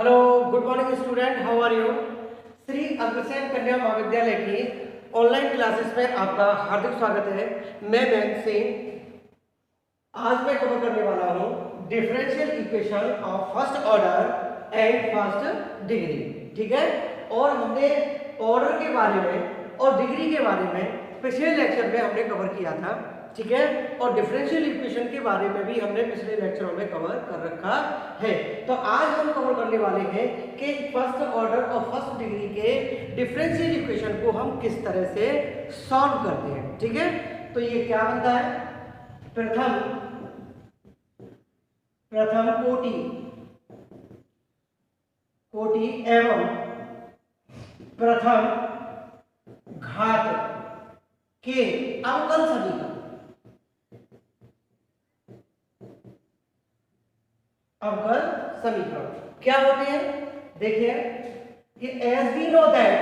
Hello, good morning student, how are you. Shri Agrasen Kanya Mahavidyalaya की online classes में आपका हार्दिक स्वागत है। मैं मयंक सिंह। आज मैं कवर करने वाला हूं differential equation of first order and first degree. ठीक है, और हमने ऑर्डर के बारे में और डिग्री के बारे में पिछले लेक्चर में हमने कवर किया था। ठीक है, और डिफरेंशियल इक्वेशन के बारे में भी हमने पिछले लेक्चरों में कवर कर रखा है। तो आज हम कवर करने वाले हैं कि फर्स्ट ऑर्डर और फर्स्ट डिग्री के डिफरेंशियल इक्वेशन को हम किस तरह से सॉल्व करते हैं। ठीक है, तो ये क्या बनता है, प्रथम कोटि एवं प्रथम घात के अवकल समीकरण। अवकल समीकरण क्या होते हैं, देखिए कि एज वी नो दैट,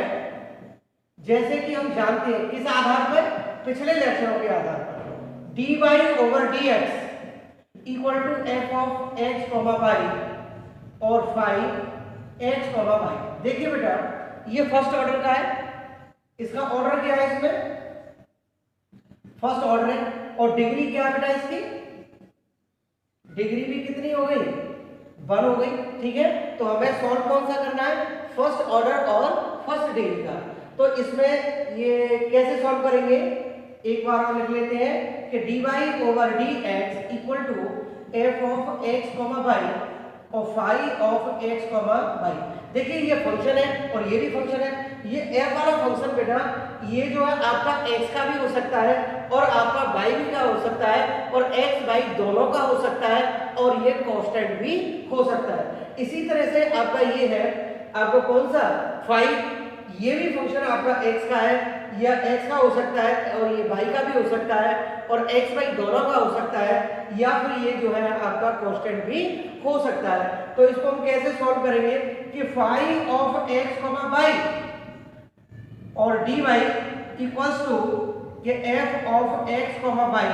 जैसे कि हम जानते हैं किस आधार पर, पिछले लेक्चरों के आधार पर, dy over dx equal to F of X comma Y और फाइव एक्स कॉमा वाई। देखिए बेटा, ये फर्स्ट ऑर्डर का है, इसका ऑर्डर क्या है, इसमें फर्स्ट ऑर्डर है। और डिग्री क्या है बेटा, इसकी डिग्री भी कितनी हो गई, 1 हो गई। ठीक है, तो हमें सॉल्व कौन सा करना है, फर्स्ट ऑर्डर और फर्स्ट डिग्री का। तो इसमें ये कैसे सॉल्व करेंगे, एक बार हम लिख लेते हैं कि dy over dx equal to f of x comma y और five of x comma y। देखिए ये फंक्शन है और ये भी फंक्शन है। ये f वाला फंक्शन बेटा, ये जो है आपका x का भी हो सकता है और आपका y भी का हो सकता है और x y दोनों का हो सकता है और ये कांस्टेंट भी हो सकता है। इसी तरह से आपका ये है, आपको कौन सा 5, ये भी फंक्शन आपका x का है या x का हो सकता है और ये y का भी हो सकता है और x y दोनों का हो सकता है, या फिर ये जो है आपका कांस्टेंट भी हो सकता है। तो इसको हम कैसे सॉल्व करेंगे कि फाइव ऑफ x y और dy इक्वल्स टू कि f ऑफ x y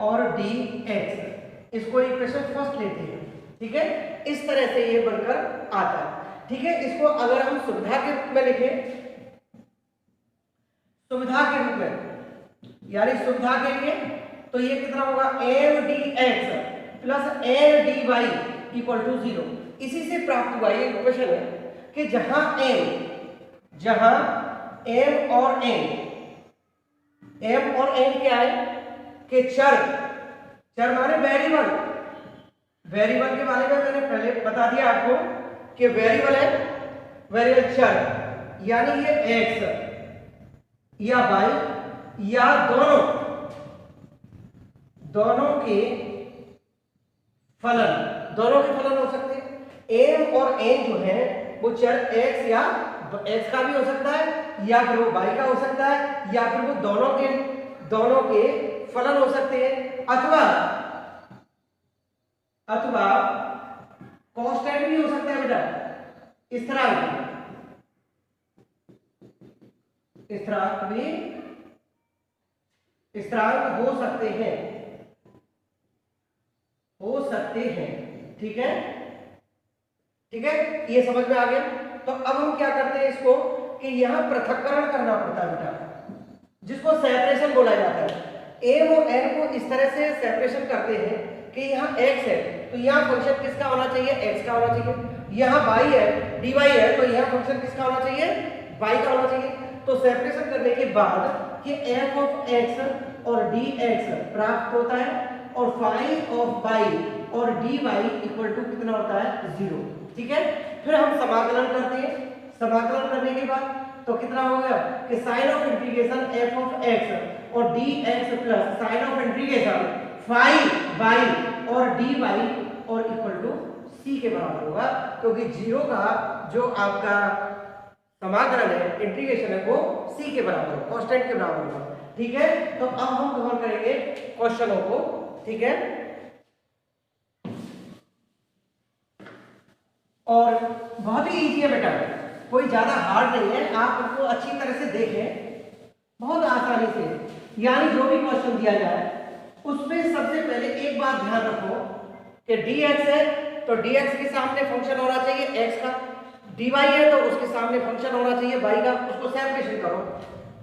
और dx। इसको इक्वेशन फर्स्ट लेते हैं। ठीक है, इस तरह से ये बनकर आता है। ठीक है, इसको अगर हम सुविधा के रूप में लिखें, सुविधा के रूप में यानी सुविधा के लिए, तो ये कितना होगा, m dx plus n dy equal to 0। इसी से प्राप्त हुआ ये इक्वेशन है कि जहां m और n क्या है कि चर माने वेरिएबल के बारे में मैंने पहले बता दिया आपको कि वेरिएबल है, वेरिएबल चर, यानी ये x या y या दोनों के फलन हो सकते हैं। m और n जो है वो चर x या x का भी हो सकता है या फिर वो y का हो सकता है या फिर वो दोनों के फलन हो सकते हैं, अथवा कांस्टेंट भी हो सकता है बेटा, स्थिरांक हो सकते हैं। ठीक है, ये समझ में आ गया। तो अब हम क्या करते हैं इसको कि यहां पृथक्करण करना पड़ता है बेटा, जिसको सेपरेशन बोला जाता है। m और n को इस तरह से सेपरेशन करते हैं कि यहाँ x है तो यहाँ फंक्शन किसका होना चाहिए, x का होना चाहिए। यहाँ y है, dy है, तो यहाँ फंक्शन किसका होना चाहिए, y का होना चाहिए। तो सेपरेशन करने के बाद कि f ऑफ x और dx प्राप्त होता है और फाइव ऑफ y और dy इक्वल टू कितना होता है, 0। ठीक है, फिर हम समाकलन करते हैं। समाकलन करने के बाद तो कितना हो गया कि sign of integration f of x और dx plus sign of integration five y और dy और इक्वल टू c के बराबर होगा, क्योंकि 0 का जो आपका समाकलन है, इंटीग्रेशन है, वो c के बराबर है, कांस्टेंट के बराबर होगा। ठीक है, तो अब हम कवर करेंगे क्वेश्चनों को। ठीक है, और बहुत ही इजी है बेटा, कोई ज्यादा हार्ड नहीं है, आप उसको अच्छी तरह से देखें, बहुत आसानी से। यानी जो भी क्वेश्चन दिया जाए उसमें सबसे पहले एक बात ध्यान रखो कि dx है तो dx के सामने फंक्शन होना चाहिए x का, dy है तो उसके सामने फंक्शन होना चाहिए y का। उसको सेपरेशन करो,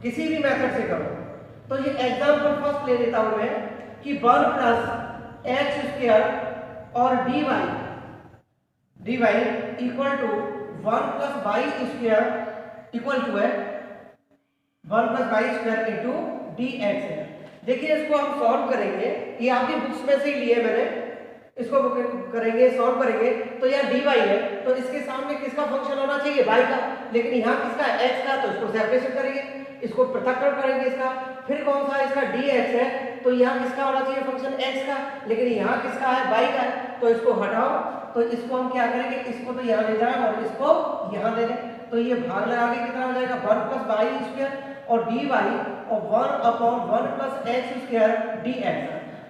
किसी भी मेथड से करो। तो ये एग्जांपल फर्स्ट ले लेता हूं मैं कि 1 प्लस एक्स स्क्वायर और dy equal to 1 plus Y square equal to है 1 plus Y square into dx है। देखिए इसको हम सॉल्व करेंगे, ये आपकी बुक्स में से ही लिए मैंने, इसको करेंगे सॉल्व करेंगे। तो यह dy है तो इसके सामने किसका फंक्शन होना चाहिए, y का, लेकिन यहाँ किसका है, x का, तो इसको सेपरेशन करेंगे, इसको पृथक्करण करेंगे इसका। फिर कौन सा इसका dx है तो यहाँ किसका होना चाहिए फंक्शन x का, लेकिन यहाँ किसका है, y का है, तो इसको हटाओ। तो इसको हम क्या करेंगे, इसको तो यहाँ ले जाएं और इसको यहाँ दे दें। तो ये भाग लगा के कितना हो जाएगा 1 प्लस वाई स्क्वायर और dy और 1 upon 1 plus X square dx।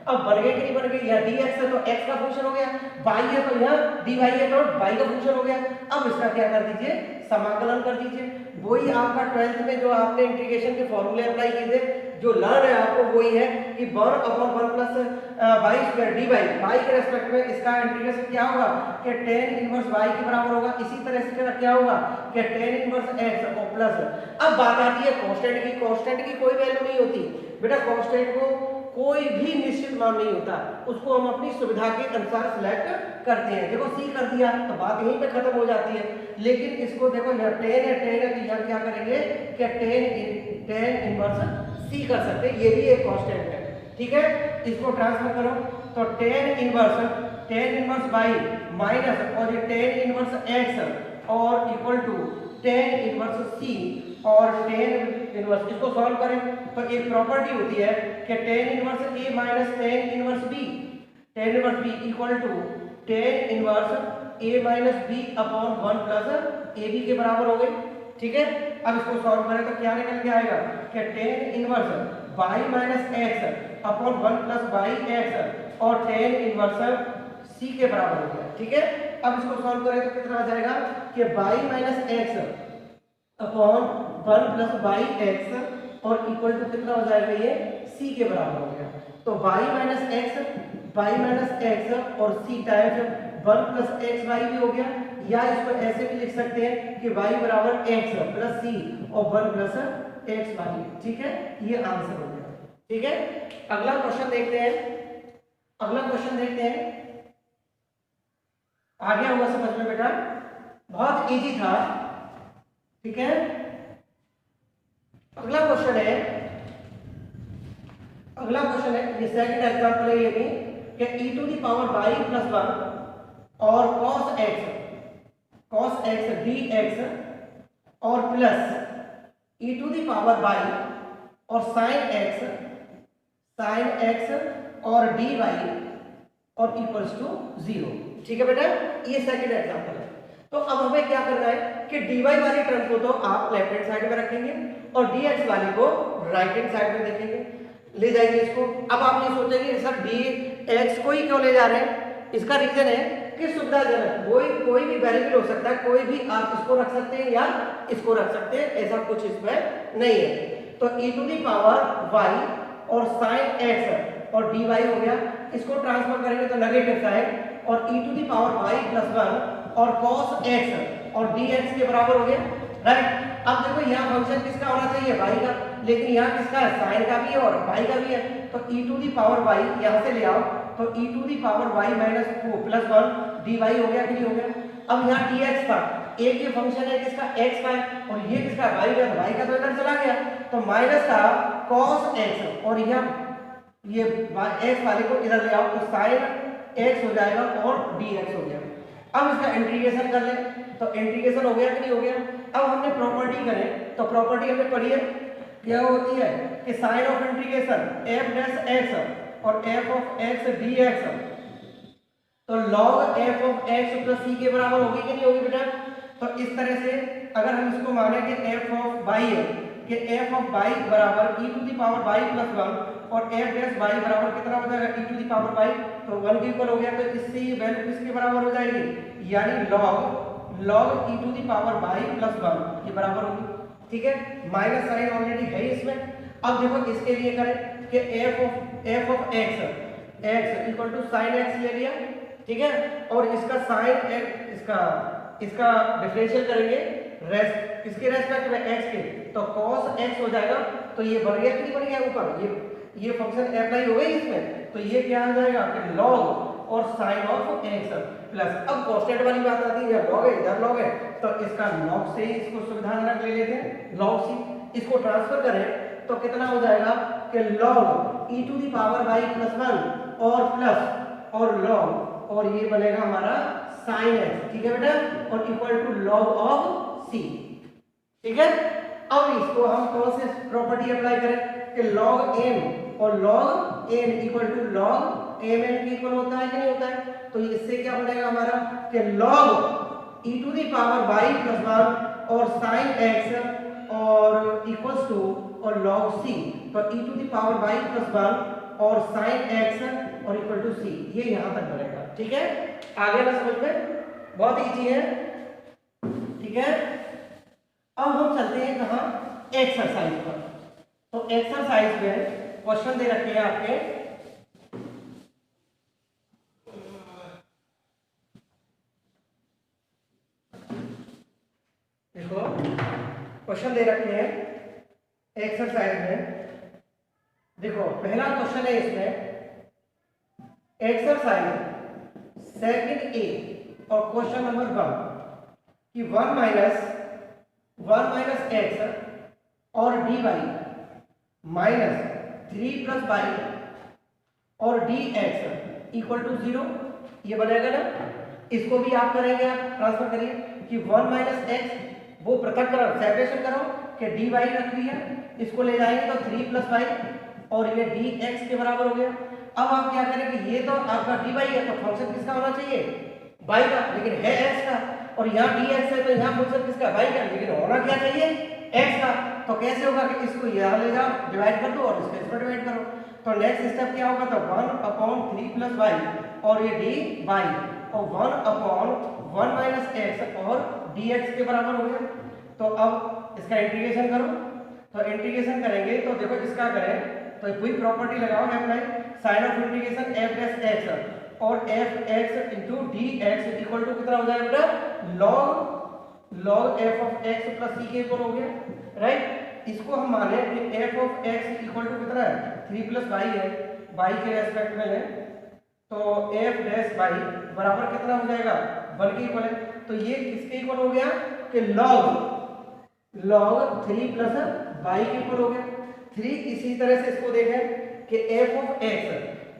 अब बन गए कि नहीं बन गए, यह dx है तो x का फंक्शन हो गया, y है तो यह dy है तो y का फंक्शन हो गया। अब इसका क्या कर दीजिए, समाकलन कर दीजिए। वही आपका 12th में जो आपने इंटीग्रेशन के फॉर्मूले अप्लाई किए थे, जो लर्न है आपको वही है कि 1 upon 1 plus Y square dy, y के रेस्पेक्ट में इसका इंटीग्रेशन क्या होगा कि tan इनवर्स y के बराबर होगा। इसी तरह से क्या होगा कि tan इनवर्स x और प्लस। अब बात आती है कांस्टेंट की। कांस्टेंट की कोई वैल्यू नहीं होती बेटा, कांस्टेंट को कोई भी निश्चित मान नहीं होता, उसको हम अपनी सुविधा के अनुसार सिलेक्ट करते हैं। देखो c कर दिया तो बात यहीं पे खत्म हो जाती है, लेकिन इसको देखो यहाँ tan है तो यहाँ क्या करेंगे कि tan इनवर्स c कर सकते हैं, ये भी एक कांस्टेंट है। ठीक है, इसको ट्रांसफर करो तो tan इनवर्स y माइनस और ये tan इनवर्स x और equal to tan inverse c और tan इनवर्स, इसको सॉल्व करें तो एक प्रॉपर्टी होती है कि tan inverse a minus tan inverse b equal to tan inverse a minus b upon 1 plus ab के बराबर हो गई। ठीक है, अब इसको सॉल्व करें तो क्या निकल के आएगा कि tan inverse y minus x upon 1 plus yx और tan इनवर्स c के बराबर हो गया। ठीक है, अब इसको सॉल्व करें तो कितना आ जाएगा कि y minus x upon 1 plus Y X और इक्वल टू कितना हो जाएगा, ये c के बराबर हो गया। तो y माइनस एक्स और c times 1 plus X Y भी हो गया, या इसको ऐसे भी लिख सकते हैं कि y बराबर x प्लस c और 1 प्लस एक्स वाई। ठीक है, ये आंसर हो गया। ठीक है, अगला क्वेश्चन देखते हैं। आ गया हुआ समझ में बेटा, बहुत इजी था। ठीक है, अगला क्वेश्चन है, ये सेकंड एग्जांपल है, ये भी कि e to the power y plus 1 और cos x dx और plus e to the power y और sin x और dy और इक्वल्स टू 0। ठीक है बेटा, ये सेकंड एग्जांपल है। तो अब हमें क्या करना है कि dy वाली टर्म को तो आप लेफ्ट हैंड साइड में रखेंगे और dx वाली को राइट हैंड साइड में देखेंगे, ले जाएंगे इसको। अब आप ये सोचेंगे सर dx को ही क्यों ले जा रहे हैं, इसका रीजन है कि सुविधाजनक कोई भी वेरिएबल हो सकता है, कोई भी आप इसको रख सकते हैं या इसको रख सकते हैं, ऐसा कुछ इसमें नहीं है। तो e to the power y और sin x और dy हो गया, इसको ट्रांसफर करेंगे तो नेगेटिव साइन और e to the power y plus 1 और cos x और dx के बराबर हो गया। राइट, अब देखो यहाँ फंक्शन किसका होना चाहिए, y का, लेकिन यहाँ किसका है, sin का भी है और y का भी है। तो e to the power y यहाँ से ले आओ तो e to the power y minus plus 1 dy हो गया कि नहीं हो गया। अब यहाँ dx था, एक ये फंक्शन है किसका, x का है और ये किसका y का, y का तो इधर चला गया तो माइनस का cos x और ये x वाले को इधर ले आओ तो sin x हो जाएगा और dx हो गया। अब इसका इंटीग्रेशन कर लें तो इंटीग्रेशन हो गया कि नहीं हो गया। अब हमने प्रॉपर्टी करें तो प्रॉपर्टी हमने पढ़ी है, क्या होती है कि sign of integration f dash x और f ऑफ x dx, तो log f of x plus c के बराबर होगी कि नहीं होगी बेटा। तो इस तरह से अगर हम इसको माने कि f ऑफ y है कि f ऑफ y बराबर e to the power y plus 1 और f डैश y बराबर कितना हो जाएगा, e to the power y, तो 1 के इक्वल हो गया। तो इससे ये वैल्यू किसके बराबर हो जाएगी, यानी log e to the power y plus 1 के बराबर होगी। ठीक है, माइनस साइन ऑलरेडी है इसमें। अब देखो इसके लिए करें कि f of x equal to sin x ले लिया। ठीक है। और इसका साइन इसका इसका डिफरेंशियल करेंगे रेस्ट किसके रेस्पेक्ट में, x के, तो cos x हो जाएगा। तो ये बढ़ गया कि नहीं बढ़ गया ऊपर, ये फंक्शन अप्लाई हो गई इसमें, तो ये क्या आ जाएगा कि log और sin ऑफ x प्लस, अब कांस्टेंट वाली बात आती है, log है इधर log है, तो इसका log से ही इसको सुविधाजनक ले लेते हैं, log c, इसको ट्रांसफर करें तो कितना हो जाएगा कि log e to the power y plus 1 और प्लस और log, और ये बनेगा हमारा sin x, ठीक है बेटा, और equal to log of c, ठीक है। अब इसको हम कौन से प्रॉपर्टी अप्लाई करें कि log m और log n equal to log mn के इक्वल होता है कि नहीं होता है, तो इससे क्या बनेगा हमारा कि log e to the power y plus 1 और sin x और इक्वल्स टू और log c, तो e to the power y plus 1 और sin x और इक्वल टू c, ये यहां तक बनेगा, ठीक है। आगे ना समझ में, बहुत इजी है, ठीक है। अब हम चलते हैं कहां, एक्सरसाइज पर। तो एक्सरसाइज में क्वेश्चन दे रखे हैं आपके, देखो क्वेश्चन दे रखे हैं एक्सरसाइज में, देखो पहला क्वेश्चन है इसमें एक्सरसाइज सेकंड ए और क्वेश्चन नंबर 1 कि 1 माइनस एक्स और D y minus 3 plus y और डी एक्स इक्वल टू 0, ये बनेगा ना। इसको भी आप करेंगे, आप ट्रांसफर करिए कि 1 माइनस एक्स वो पृथक करो, सेपरेशन करो कि डी वाई रख दिया, इसको ले जाएंगे तो 3 प्लस वाई और ये डी एक्स के बराबर हो गया। अब आप क्या करें कि ये तो आपका डी वाई है, तो फंक्शन किसका होना चाहिए, वाई का, लेकिन है एक्स का, और यहाँ डी एक्स है तो यहाँ फंक्शन किसका, वाई का, लेकिन होना क्या चाहिए, एक्स का। तो कैसे होगा कि इसको यहाँ ले जाओ, डिवाइड कर दो और इसको इस पर डिवाइड करो, तो नेक्स्ट स्टेप क्या होगा, तो 1/3 प्लस वाई और ये डी वाई और 1/1 माइनस एक्स और डी एक्स के बराबर हो गया। तो अब इसका इंटीग्रेशन करो, तो इंटीग्रेशन करेंगे तो देखो इसका करें तो कोई प्रॉपर्टी लगाओ apply, sign of integration F dash x और F x into D x equal to कितना हो जाएगा बेटा, log F of x plus C के इक्वल हो गया, राइट। इसको हम माने कि F of x equal to कितना है, 3 प्लस वाई है, वाई के रेस्पेक्ट में लें तो एफ डैश वाई बराबर कितना हो जाएगा, 1 के इक्वल है। तो ये किसके इक्वल हो गया कि log 3 प्लस वाई के इक्वल हो गया 3। इसी तरह से इसको देखें कि F of x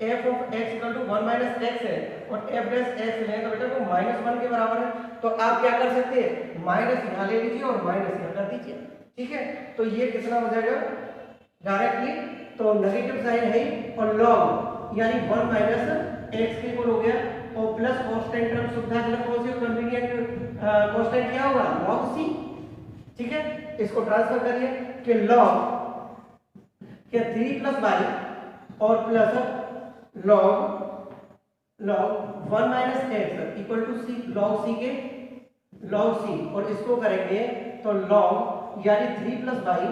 equal to 1 minus x है और एफ डैश एक्स लें तो बेटा वो -1 के बराबर है। तो आप क्या कर सकते हैं, माइनस यहाँ ले लीजिए और माइनस यहाँ कर दीजिए, ठीक है। तो ये कितना हो जाएगा डायरेक्टली, तो नेगेटिव साइन है और log यानी 1 माइनस एक्स के इक्वल हो गया और प्लस कांस्टेंट टर्म सुविधाजनक कौन सी, कन्वीनिएंट कांस्टेंट क्या होगा, log c, ठीक है। इसको ट्रांसफर करिए कि log के 3 प्लस वाई और plus log 1 minus x equal to c, log c के log c, और इसको करेंगे तो log यानी 3 प्लस वाई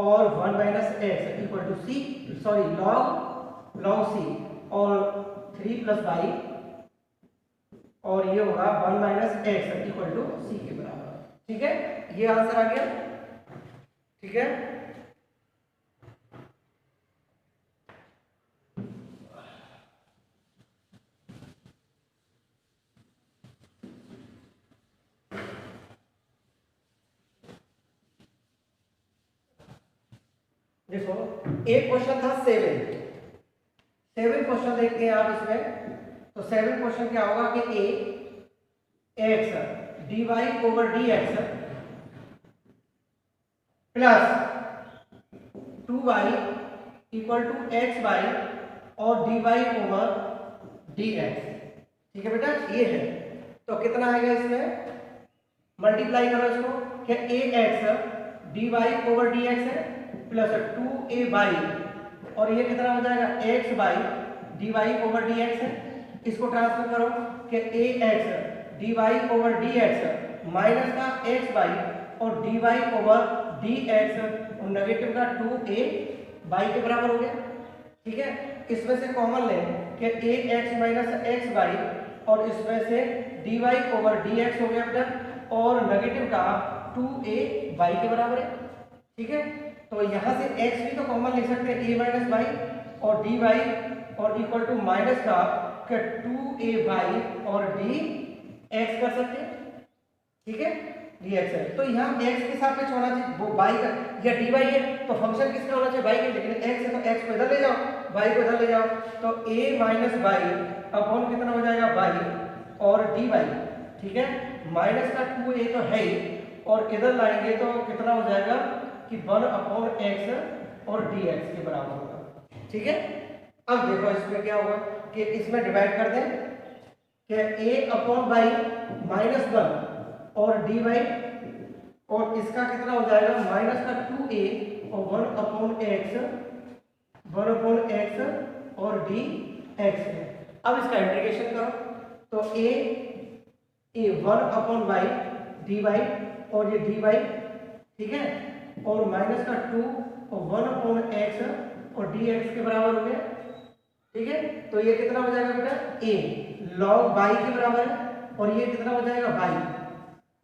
और 1 minus x equal to c, sorry log c और 3 प्लस वाई और ये होगा 1 माइनस एक्स इक्वल टू सी के बराबर, ठीक है। ये आंसर आ गया, ठीक है। देखो एक क्वेश्चन था 7 क्वेश्चन देखते हैं आप इसमें। तो 7 क्वेश्चन क्या होगा कि A X D Y over D X plus 2y equal to X Y और D Y over D X, ठीक है बेटा, ये है। तो कितना आएगा इसमें, मल्टीप्लाई करो इसको कि A X D Y over D X है प्लस 2a वाई और ये कितना हो जाएगा X Y D Y over D X है। इसको ट्रांसफर करो कि A X D Y over D X minus का एक्स वाई और D Y over D X और नेगेटिव का 2a वाई के बराबर हो गया, ठीक है। इसमें से कॉमन लें कि A x minus x Y और इसमें से dy ओवर dx हो गया बेटा, और नेगेटिव का 2a y के बराबर है। ठीक है, तो यहाँ से x भी तो कॉमन ले सकते हैं, a माइनस वाई, और dy और इक्वल टू माइनस का 2ay और dx कर सकते हैं। ठीक है, dx है, तो यहाँ x के सापेक्ष होना चाहिए, वो y का या dy है, तो फंक्शन किसका होना चाहिए, y का, लेकिन x है तो x को इधर ले जाओ, y को इधर ले जाओ, तो a माइनस वाई अपॉन कितना हो जाएगा y और dy। ठीक है, माइनस का 2a तो है ही, और इधर लाएंगे तो कितना हो जाएगा कि 1 अपॉन x और dx के बराबर होगा। ठीक है, अब देखो इसमें क्या होगा कि इसमें डिवाइड कर दें कि a अपॉन वाई माइनस 1 और dy, और इसका कितना हो जाएगा माइनस का 2a और 1 अपॉन x और dx है। अब इसका इंटीग्रेशन करो, तो a 1 अपॉन वाई dy और ये dy, ठीक है, और माइनस का 2 और 1 अपॉन x और dx के बराबर हो गया। ठीक है, तो ये कितना हो जाएगा बेटा, a log y के बराबर है, और ये कितना हो जाएगा y,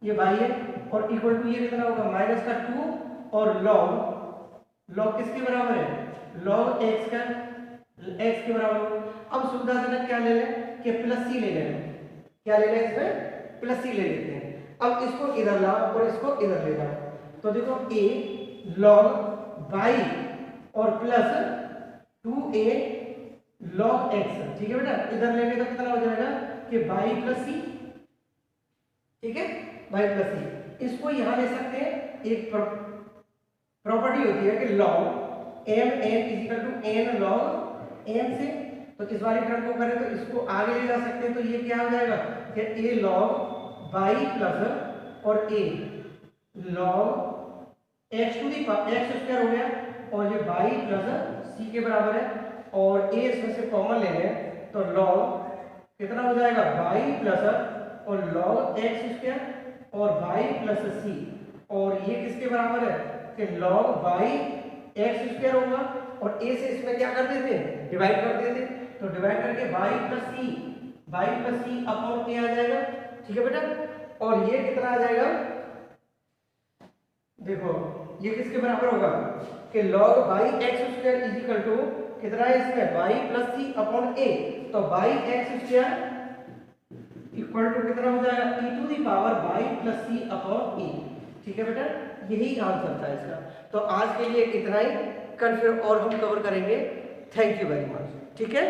ये y है, और इक्वल टू ये कितना होगा माइनस का 2 और log किसके बराबर है, log x के बराबर होगा। अब सुविधाजनक क्या ले लें कि प्लस सी ले लें, क्या ले लें, इसमें प्लस सी ले लेते हैं। अब इसको इधर लाओ और इसको इधर ले जाओ, तो देखो a log y और प्लस 2a log x। ठीक है बेटा, इधर लेंगे तो कितना हो जाएगा कि y प्लस सी। ठीक है, y प्लस सी, इसको यहां ले सकते हैं, एक प्रॉपर्टी होती है कि log m n equal to n log m से, तो इस वाली टर्म को करें तो इसको आगे ले जा सकते हैं, तो ये क्या हो जाएगा कि a log y प्लस और a log x to the power x square हो गया, और ये y प्लस c के बराबर है, और a इसमें से कॉमन ले लें तो log कितना हो जाएगा y प्लस और log x स्क्वायर और y प्लस c, और ये किसके बराबर है कि log y x स्क्वायर होगा, और a से इसमें क्या कर देते हैं, डिवाइड कर देते, तो डिवाइड करके y plus c upon a आ जाएगा। ठीक है बेटा, और ये कितना आ जाएगा, देखो ये किसके बराबर होगा कि log y x square is equal to कितना है इसमें y plus c upon a, तो y x square equal to कितना हो जाएगा e to the power y plus c upon a। ठीक है बेटा, यही आंसर था इसका। तो आज के लिए इतना ही, कल फिर और हम कवर करेंगे। Thank you very much. ठीक है।